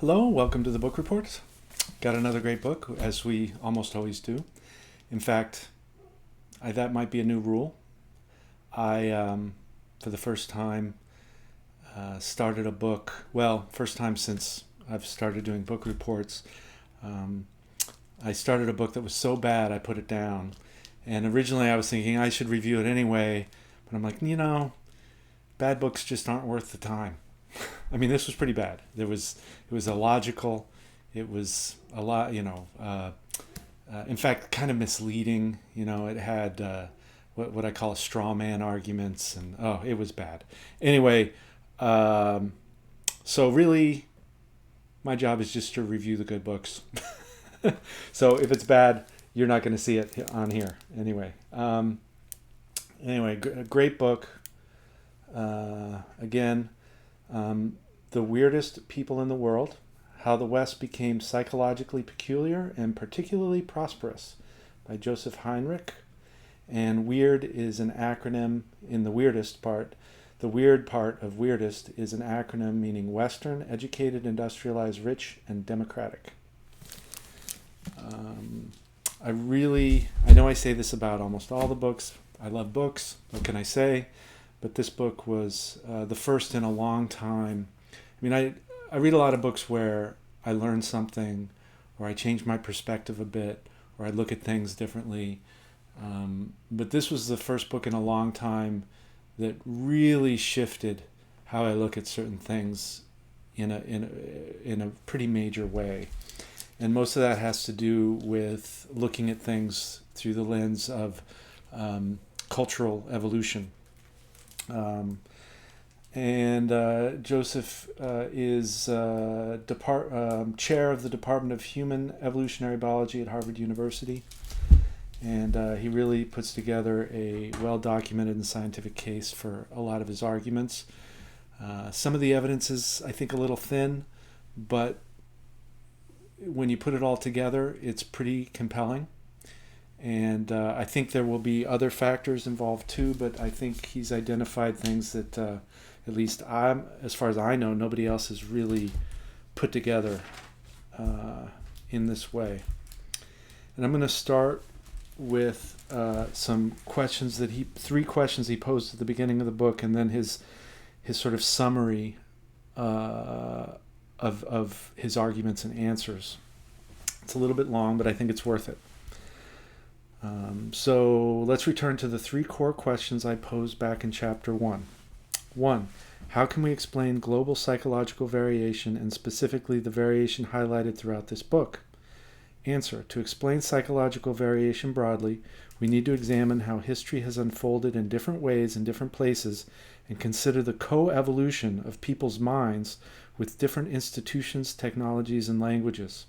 Hello, welcome to the book report. Got another great book, as we almost always do. In fact, that might be a new rule. I, for the first time, started a book. Well, first time since I've started doing book reports. I started a book that was so bad I put it down. And originally I was thinking I should review it anyway, but I'm like, bad books just aren't worth the time. I mean, this was pretty bad. It was illogical. It was a lot, in fact, kind of misleading. It had what I call straw man arguments, and it was bad. Anyway, so really, my job is just to review the good books. So if it's bad, you're not going to see it on here. Anyway, a great book. Again. The Weirdest People in the World, How the West Became Psychologically Peculiar and Particularly Prosperous by Joseph Henrich. And weird is an acronym in the weirdest part. The weird part of weirdest is an acronym meaning Western, educated, industrialized, rich, and democratic. I know I say this about almost all the books. I love books. What can I say? But this book was the first in a long time. I mean, I read a lot of books where I learn something, or I change my perspective a bit, or I look at things differently. But this was the first book in a long time that really shifted how I look at certain things in a pretty major way. And most of that has to do with looking at things through the lens of cultural evolution. Joseph is chair of the Department of Human Evolutionary Biology at Harvard University. And he really puts together a well-documented and scientific case for a lot of his arguments. Some of the evidence is, I think, a little thin, but when you put it all together, it's pretty compelling. And I think there will be other factors involved too, but I think he's identified things that, at least as far as I know, nobody else has really put together in this way. And I'm going to start with some questions three questions he posed at the beginning of the book, and then his sort of summary of his arguments and answers. It's a little bit long, but I think it's worth it. So let's return to the three core questions I posed back in chapter 1. 1. How can we explain global psychological variation, and specifically the variation highlighted throughout this book? Answer. To explain psychological variation broadly, we need to examine how history has unfolded in different ways in different places and consider the co-evolution of people's minds with different institutions, technologies, and languages.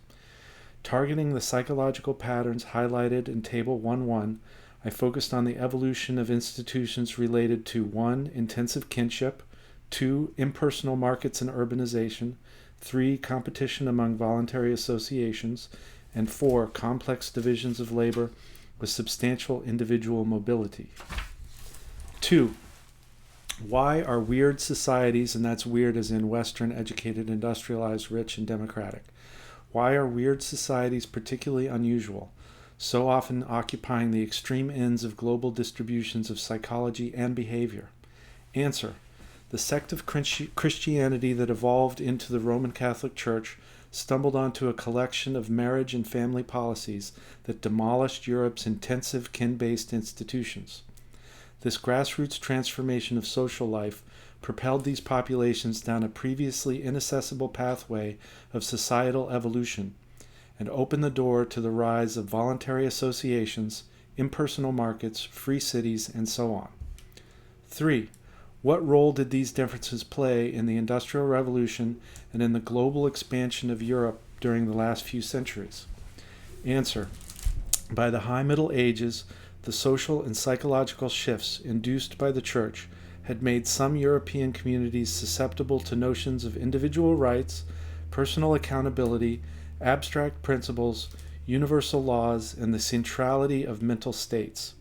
Targeting the psychological patterns highlighted in Table 1.1, I focused on the evolution of institutions related to 1. Intensive kinship, 2. Impersonal markets and urbanization, 3. Competition among voluntary associations, and 4. Complex divisions of labor with substantial individual mobility. 2. Why are weird societies, and that's weird as in Western, educated, industrialized, rich, and democratic, why are weird societies particularly unusual, so often occupying the extreme ends of global distributions of psychology and behavior? Answer. The sect of Christianity that evolved into the Roman Catholic Church stumbled onto a collection of marriage and family policies that demolished Europe's intensive kin-based institutions. This grassroots transformation of social life propelled these populations down a previously inaccessible pathway of societal evolution and opened the door to the rise of voluntary associations, impersonal markets, free cities, and so on. 3. What role did these differences play in the Industrial Revolution and in the global expansion of Europe during the last few centuries? Answer. By the High Middle Ages, the social and psychological shifts induced by the Church had made some European communities susceptible to notions of individual rights, personal accountability, abstract principles, universal laws, and the centrality of mental states.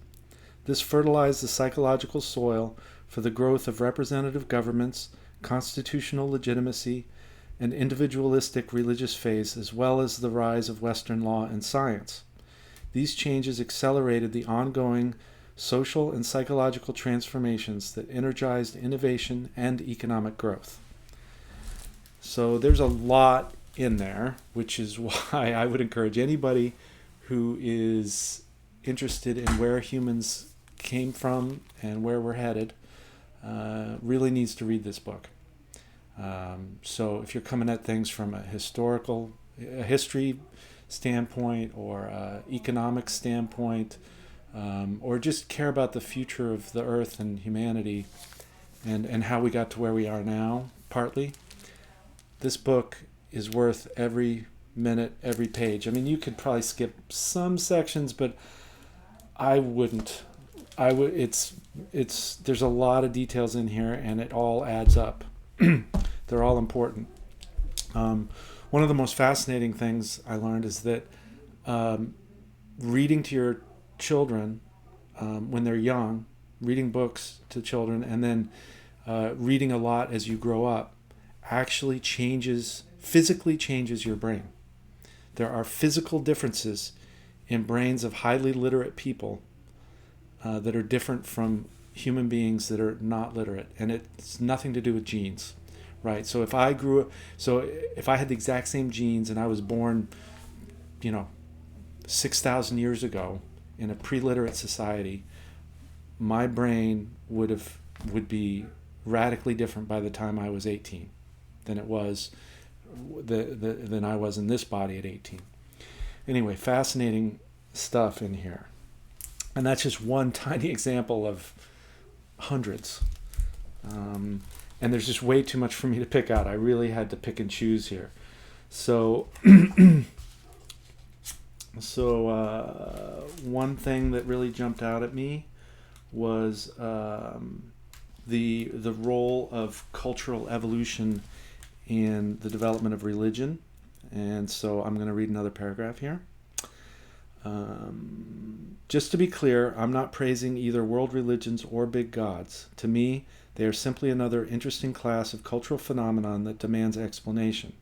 This fertilized the psychological soil for the growth of representative governments, constitutional legitimacy, and individualistic religious faiths, as well as the rise of Western law and science. These changes accelerated the ongoing social and psychological transformations that energized innovation and economic growth. So there's a lot in there, which is why I would encourage anybody who is interested in where humans came from and where we're headed really needs to read this book. So if you're coming at things from a history standpoint or economic standpoint, or just care about the future of the earth and humanity and how we got to where we are now, partly, this book is worth every minute, every page. I mean, you could probably skip some sections, but I wouldn't. There's a lot of details in here, and it all adds up. They're all important. One of the most fascinating things I learned is that reading to your children when they're young, reading books to children, and then reading a lot as you grow up, actually physically changes your brain. There are physical differences in brains of highly literate people that are different from human beings that are not literate, and it's nothing to do with genes, right? So if I had the exact same genes and I was born, 6,000 years ago in a pre-literate society, my brain would be radically different by the time I was 18 than it was than I was in this body at 18. Anyway, fascinating stuff in here. And that's just one tiny example of hundreds. And there's just way too much for me to pick out. I really had to pick and choose here. So, one thing that really jumped out at me was the role of cultural evolution in the development of religion. And so I'm going to read another paragraph here. Just to be clear, I'm not praising either world religions or big gods. To me, they are simply another interesting class of cultural phenomenon that demands explanation.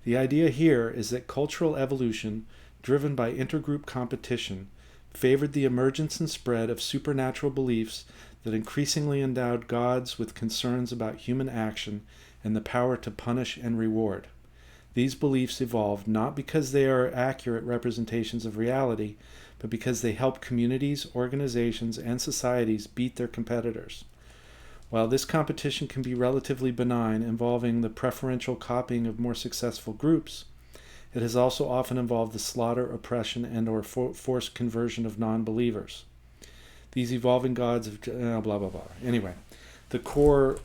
The idea here is that cultural evolution, driven by intergroup competition, favored the emergence and spread of supernatural beliefs that increasingly endowed gods with concerns about human action and the power to punish and reward. These beliefs evolved not because they are accurate representations of reality, but because they help communities, organizations, and societies beat their competitors. While this competition can be relatively benign, involving the preferential copying of more successful groups, it has also often involved the slaughter, oppression, and or forced conversion of non-believers. These evolving gods of blah, blah, blah. Anyway, the core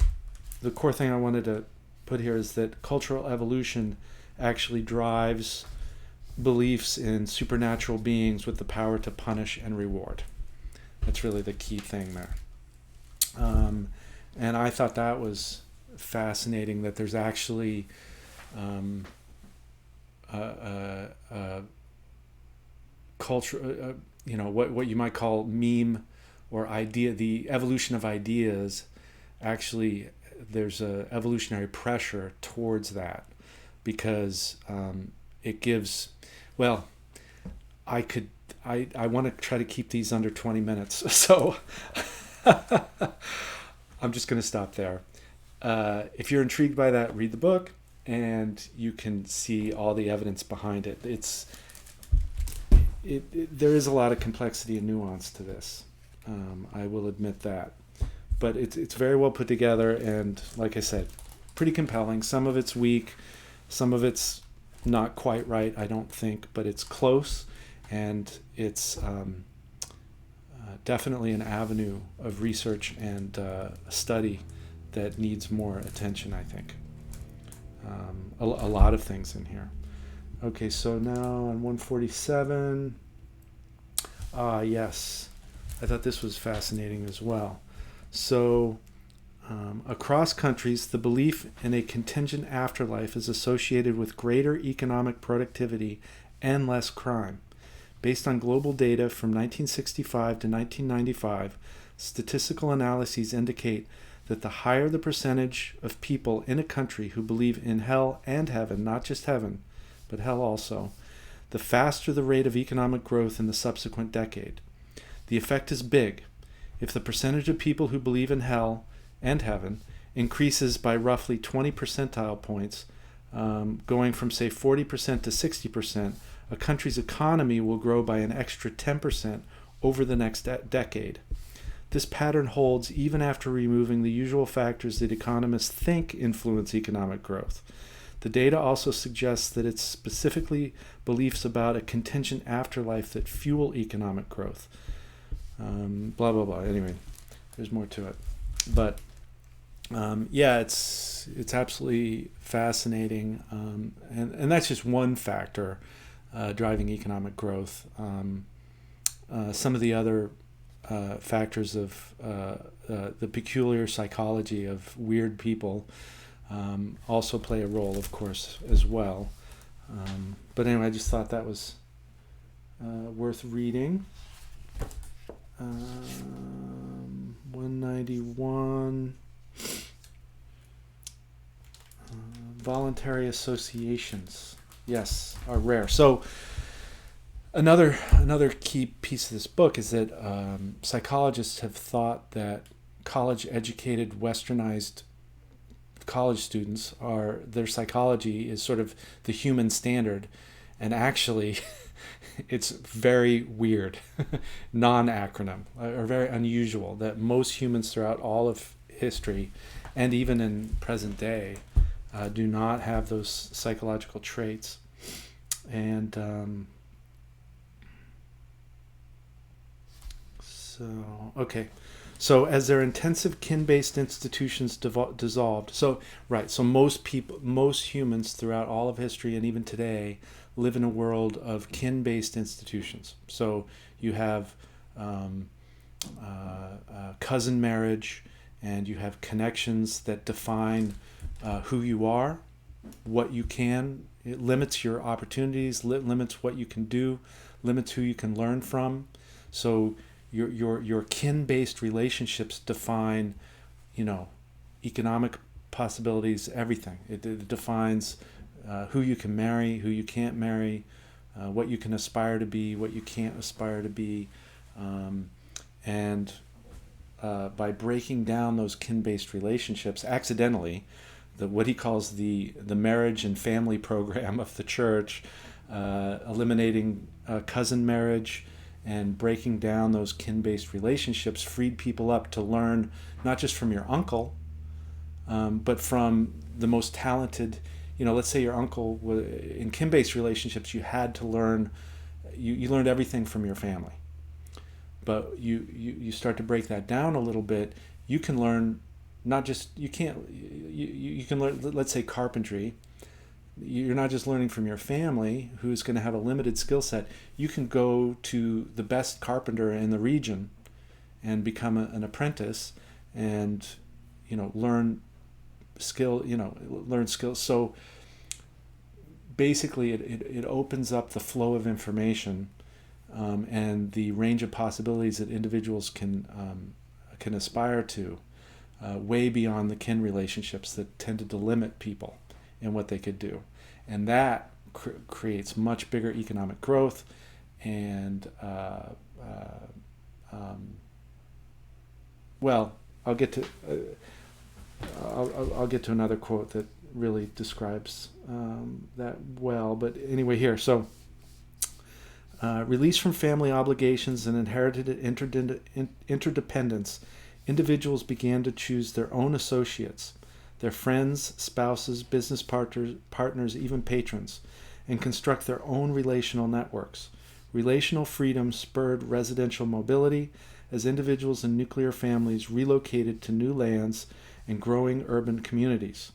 thing I wanted to put here is that cultural evolution actually drives beliefs in supernatural beings with the power to punish and reward. That's really the key thing there. And I thought that was fascinating, that there's actually culture, what you might call meme or idea, the evolution of ideas. Actually, there's a evolutionary pressure towards that, because it gives, well, I want to try to keep these under 20 minutes, so I'm just going to stop there. If you're intrigued by that, read the book, and you can see all the evidence behind it. There is a lot of complexity and nuance to this. I will admit that. But it's very well put together, and like I said, pretty compelling. Some of it's weak, some of it's not quite right, I don't think, but it's close, and it's definitely an avenue of research and study that needs more attention, I think. A lot of things in here. Okay, so now on 147. Yes, I thought this was fascinating as well. So, across countries, the belief in a contingent afterlife is associated with greater economic productivity and less crime. Based on global data from 1965 to 1995, statistical analyses indicate that the higher the percentage of people in a country who believe in hell and heaven, not just heaven, but hell also, the faster the rate of economic growth in the subsequent decade. The effect is big. If the percentage of people who believe in hell and heaven increases by roughly 20 percentile points, going from, say, 40% to 60%, a country's economy will grow by an extra 10% over the next decade. This pattern holds even after removing the usual factors that economists think influence economic growth. The data also suggests that it's specifically beliefs about a contingent afterlife that fuel economic growth. Blah, blah, blah. Anyway, there's more to it. But yeah, it's absolutely fascinating. And that's just one factor driving economic growth. Some of the other factors of the peculiar psychology of weird people also play a role, of course, as well. But anyway, I just thought that was worth reading. 191. Voluntary associations, yes, are rare. So another key piece of this book is that psychologists have thought that college-educated, westernized college students their psychology is sort of the human standard, and actually it's very weird, non-acronym, or very unusual, that most humans throughout all of history and even in present day do not have those psychological traits. And so as their intensive kin-based institutions dissolved, so most humans throughout all of history and even today live in a world of kin-based institutions. So you have cousin marriage, and you have connections that define who you are, what you can. It limits your opportunities, limits what you can do, limits who you can learn from. So your kin-based relationships define, economic possibilities, everything. It defines who you can marry, who you can't marry, what you can aspire to be, what you can't aspire to be, and by breaking down those kin-based relationships accidentally, what he calls the marriage and family program of the church, eliminating cousin marriage and breaking down those kin-based relationships, freed people up to learn not just from your uncle, but from the most talented. Let's say your uncle, in kin-based relationships, you had to learn, you learned everything from your family. But you start to break that down a little bit, you can learn you can learn, let's say, carpentry. You're not just learning from your family, who's going to have a limited skill set. You can go to the best carpenter in the region and become an apprentice and, learn skills. So basically it opens up the flow of information and the range of possibilities that individuals can aspire to, way beyond the kin relationships that tended to limit people in what they could do. And that creates much bigger economic growth. And I'll get to another quote that really describes that well. But anyway, here, so released from family obligations and inherited interdependence, individuals began to choose their own associates, their friends, spouses, business partners, even patrons, and construct their own relational networks. Relational freedom spurred residential mobility as individuals and nuclear families relocated to new lands and growing urban communities.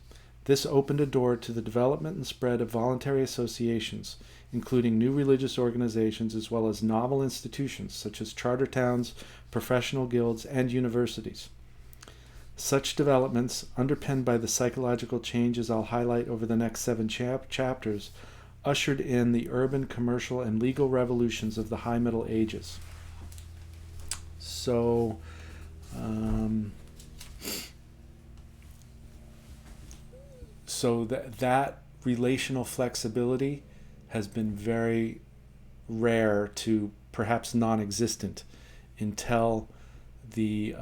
This opened a door to the development and spread of voluntary associations, including new religious organizations as well as novel institutions such as charter towns, professional guilds, and universities. Such developments, underpinned by the psychological changes I'll highlight over the next 7 chapters, ushered in the urban, commercial, and legal revolutions of the High Middle Ages. So, so that relational flexibility has been very rare to perhaps non-existent until the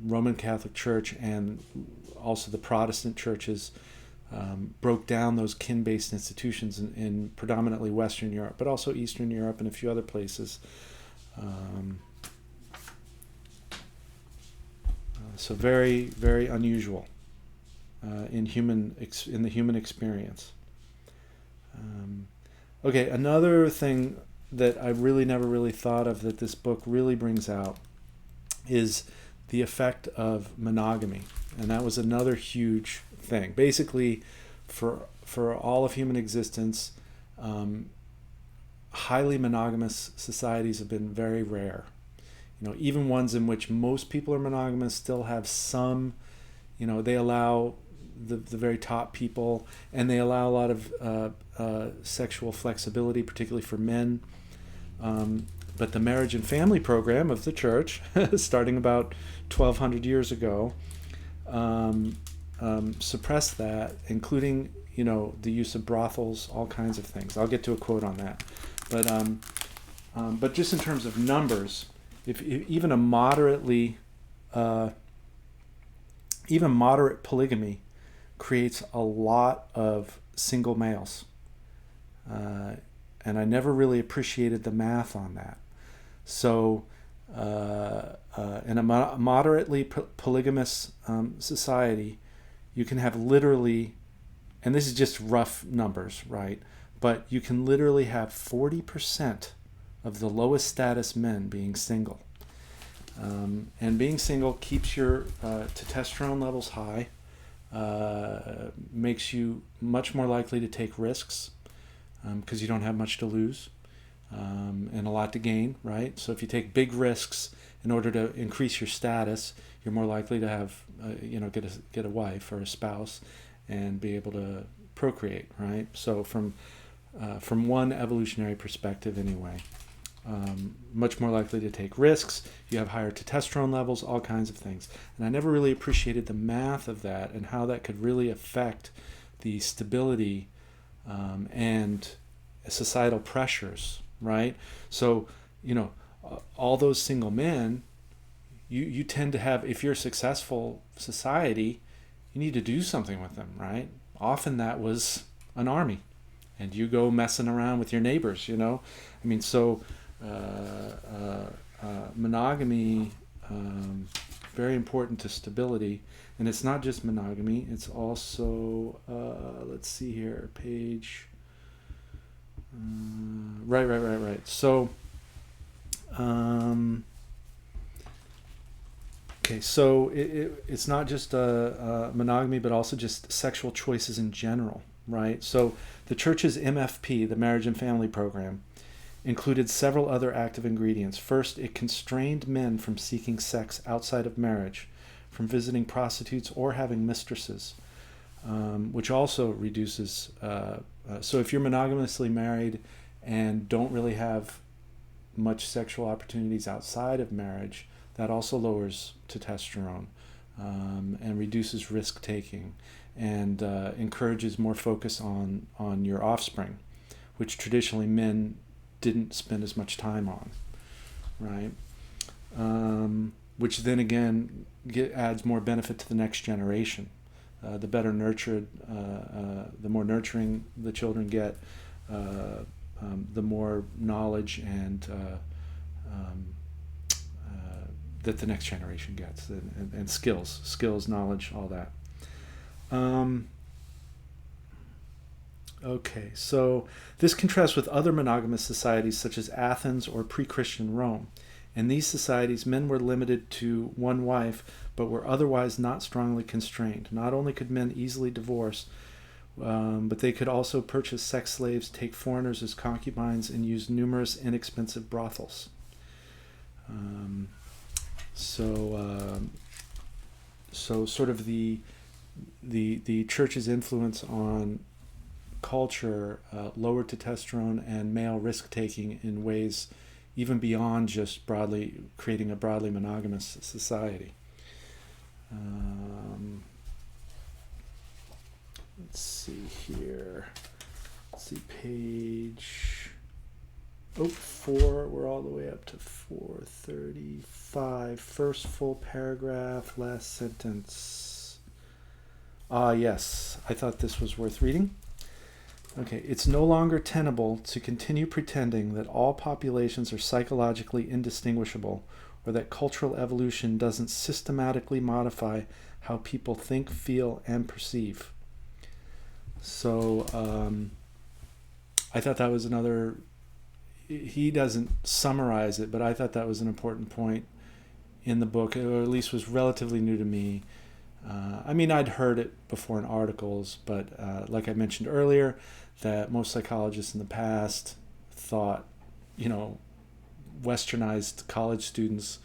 Roman Catholic Church and also the Protestant churches broke down those kin-based institutions in predominantly Western Europe, but also Eastern Europe and a few other places. So very, very unusual in the human experience. Okay, another thing that I really never really thought of that this book really brings out is the effect of monogamy, and that was another huge thing. Basically, for all of human existence, highly monogamous societies have been very rare. Even ones in which most people are monogamous still have some, they allow the very top people, and they allow a lot of sexual flexibility, particularly for men. But the marriage and family program of the church, starting about 1,200 years ago, suppressed that, including, the use of brothels, all kinds of things. I'll get to a quote on that. But just in terms of numbers, if even moderate polygamy creates a lot of single males. And I never really appreciated the math on that. So in a moderately polygamous society, you can have literally, and this is just rough numbers, right? But you can literally have 40% of the lowest status men being single. And being single keeps your testosterone levels high, makes you much more likely to take risks because you don't have much to lose and a lot to gain, right? So if you take big risks in order to increase your status, you're more likely to have, get a wife or a spouse and be able to procreate, right? So from one evolutionary perspective anyway. Much more likely to take risks, you have higher testosterone levels, all kinds of things. And I never really appreciated the math of that and how that could really affect the stability and societal pressures, right? So, all those single men, you tend to have, if you're a successful society, you need to do something with them, right? Often that was an army, and you go messing around with your neighbors, so monogamy, very important to stability. And it's not just monogamy, it's also, let's see here, page, right. So, okay, so it's not just monogamy, but also just sexual choices in general, right? So the church's MFP, the Marriage and Family Program, included several other active ingredients. First, it constrained men from seeking sex outside of marriage, from visiting prostitutes or having mistresses, which also reduces... so if you're monogamously married and don't really have much sexual opportunities outside of marriage, that also lowers testosterone and reduces risk-taking and encourages more focus on your offspring, which traditionally men didn't spend as much time on, right? Which then again adds more benefit to the next generation. The better nurtured, the more nurturing the children get, the more knowledge and that the next generation gets, and skills, knowledge, all that. Okay, so this contrasts with other monogamous societies such as Athens or pre-Christian Rome. In these societies, men were limited to one wife, but were otherwise not strongly constrained. Not only could men easily divorce, but they could also purchase sex slaves, take foreigners as concubines, and use numerous inexpensive brothels. So sort of the church's influence on culture lowered testosterone and male risk-taking in ways even beyond just creating a broadly monogamous society. let's see here. Let's see, page 4. We're all the way up to 435. First full paragraph, last sentence. Yes, I thought this was worth reading. Okay, it's no longer tenable to continue pretending that all populations are psychologically indistinguishable, or that cultural evolution doesn't systematically modify how people think, feel, and perceive. So I thought that was another, he doesn't summarize it, but I thought that was an important point in the book, or at least was relatively new to me. I mean, I'd heard it before in articles, but like I mentioned earlier, that most psychologists in the past thought, westernized college students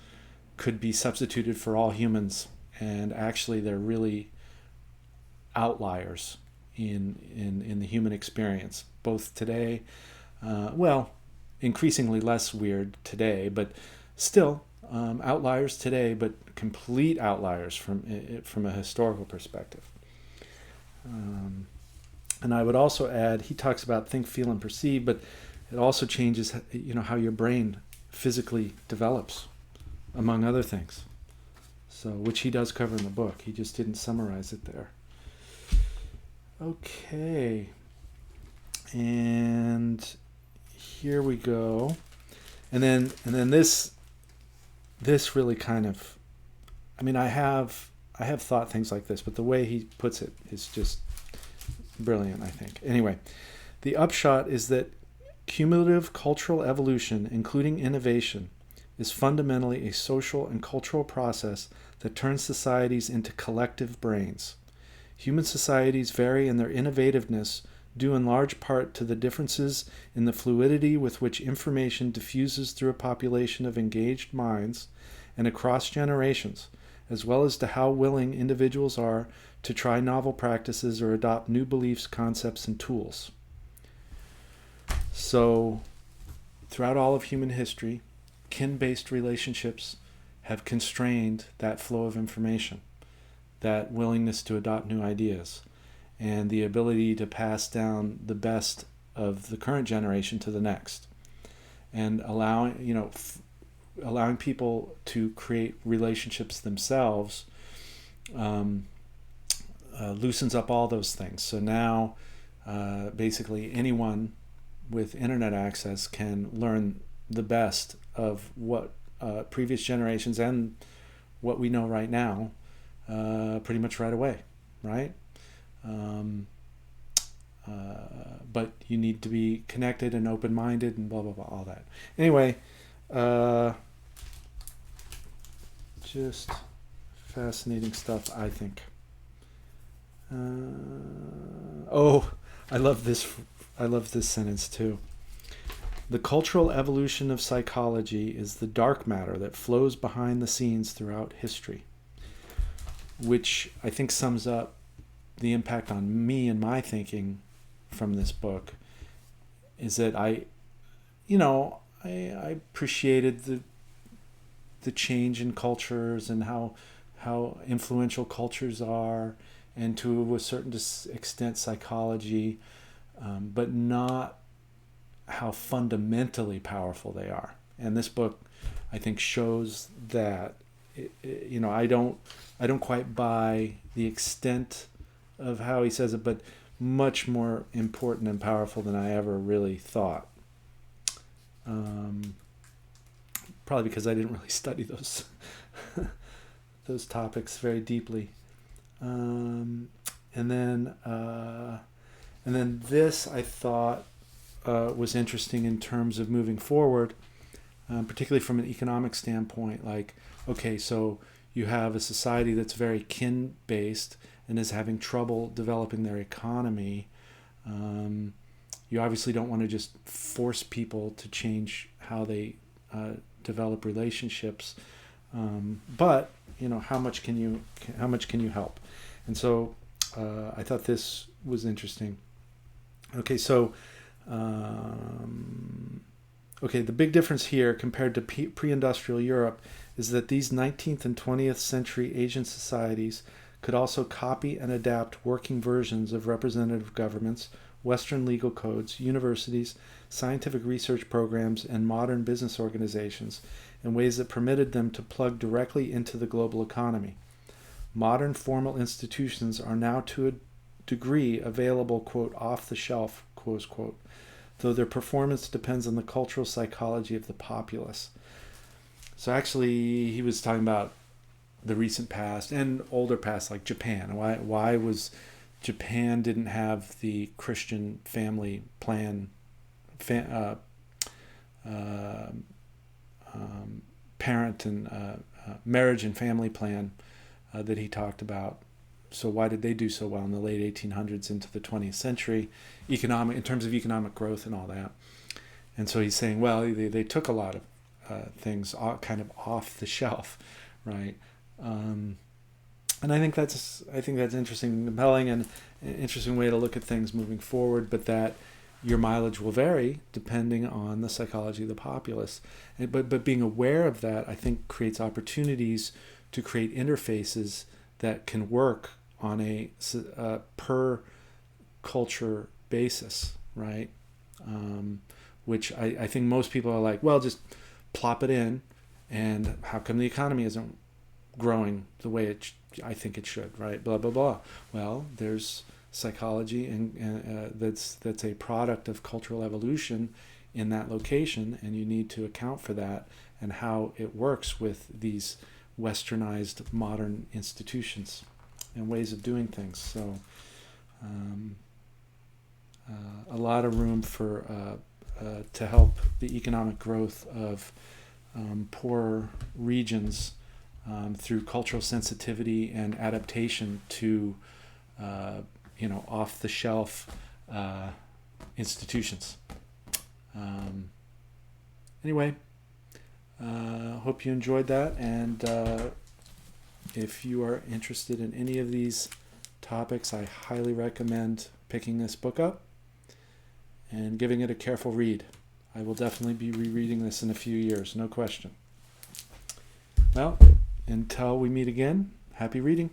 could be substituted for all humans, and actually they're really outliers in the human experience, both today, increasingly less weird today, but still outliers today, but complete outliers from a historical perspective. And I would also add, he talks about think, feel, and perceive, but it also changes, how your brain physically develops, among other things. So, which he does cover in the book. He just didn't summarize it there. Okay. And here we go. And then this really kind of, I have thought things like this, but the way he puts it is just brilliant, I think. Anyway, the upshot is that cumulative cultural evolution, including innovation, is fundamentally a social and cultural process that turns societies into collective brains. Human societies vary in their innovativeness due in large part to the differences in the fluidity with which information diffuses through a population of engaged minds and across generations, as well as to how willing individuals are to try novel practices or adopt new beliefs, concepts, and tools. So, throughout all of human history, kin-based relationships have constrained that flow of information, that willingness to adopt new ideas, and the ability to pass down the best of the current generation to the next, and allowing people to create relationships themselves loosens up all those things. So now basically anyone with internet access can learn the best of what previous generations and what we know right now pretty much right away, right? But you need to be connected and open-minded and blah, blah, blah, all that. Anyway, just fascinating stuff, I think. I love this sentence too. The cultural evolution of psychology is the dark matter that flows behind the scenes throughout history, which I think sums up the impact on me and my thinking from this book. Is that I appreciated the change in cultures and how influential cultures are, and to a certain extent psychology, but not how fundamentally powerful they are. And this book, I think, shows that. I don't quite buy the extent of how he says it, but much more important and powerful than I ever really thought. Probably because I didn't really study those those topics very deeply. And then this I thought was interesting in terms of moving forward, particularly from an economic standpoint. Like, okay, so you have a society that's very kin-based and is having trouble developing their economy. You obviously don't want to just force people to change how they develop relationships, but how much can you help? And so I thought this was interesting. Okay, so the big difference here compared to pre-industrial Europe is that these 19th and 20th century Asian societies could also copy and adapt working versions of representative governments, Western legal codes, universities, scientific research programs, and modern business organizations in ways that permitted them to plug directly into the global economy. Modern formal institutions are now to a degree available, quote, off the shelf, close quote, though their performance depends on the cultural psychology of the populace. So actually, he was talking about the recent past and older past, like Japan. Why was Japan didn't have the Christian family plan, parent and marriage and family plan that he talked about. So why did they do so well in the late 1800s into the 20th century, in terms of economic growth and all that? And so he's saying, well, they took a lot of things kind of off the shelf, right? And I think that's interesting and compelling, and an interesting way to look at things moving forward, but that your mileage will vary depending on the psychology of the populace. But being aware of that, I think, creates opportunities to create interfaces that can work on a per culture basis, right? Which I think most people are like, well, just plop it in, and how come the economy isn't growing the way I think it should, right? Blah, blah, blah. Well, there's psychology and that's a product of cultural evolution in that location, and you need to account for that and how it works with these westernized modern institutions and ways of doing things. So a lot of room for to help the economic growth of poorer regions through cultural sensitivity and adaptation to off-the-shelf institutions. Anyway, hope you enjoyed that, and if you are interested in any of these topics, I highly recommend picking this book up and giving it a careful read. I will definitely be rereading this in a few years, no question. Well, until we meet again, happy reading.